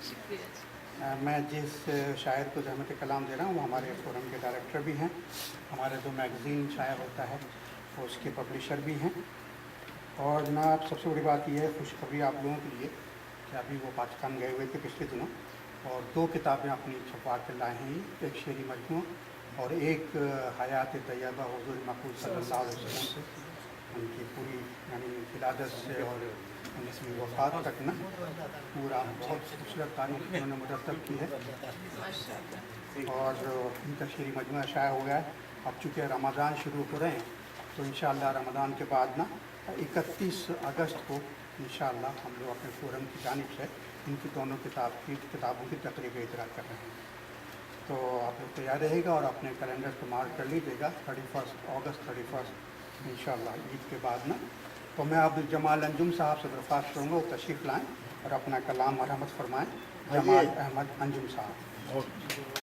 شکریہ. میں جس شاعر کو زحمت کلام دے رہا ہوں وہ ہمارے فورم کے ڈائریکٹر بھی ہیں, ہمارے جو میگزین شائع ہوتا ہے وہ اس کے پبلشر بھی ہیں. اور جناب سب سے بڑی بات یہ ہے, خوشخبری آپ لوگوں کے لیے کہ ابھی وہ پاکستان گئے ہوئے تھے پچھلے دنوں, اور 2 کتابیں اپنی چھپوا کے لائے ہیں, ایک شعری مجموعہ اور ایک حیات طیبہ حضور مقبول صلی اللہ علیہ وسلم سے ان کی پوری یعنی ولادت سے اور ان کی وفات تک نا پورا بہت خوبصورت تاریخ انہوں نے مرتب کی ہے. اور ان کا شعری مجموعہ شائع ہو گیا ہے. اب چونکہ رمضان شروع ہو رہے ہیں تو انشاءاللہ رمضان کے بعد نا 31 اگست کو انشاءاللہ ہم لوگ اپنے فورم کی جانب سے ان کی دونوں کتابوں کی تقریب اجرا کر رہے ہیں. تو آپ لوگ تیار رہے گا اور اپنے کیلنڈر کو مارک کر لیجیے گا 31 اگست انشاءاللہ عید کے بعد نا. تو میں اب جمال انجم صاحب سے درخواست کروں گا وہ تشریف لائیں اور اپنا کلام مرحمت فرمائیں. جمال احمد انجم صاحب.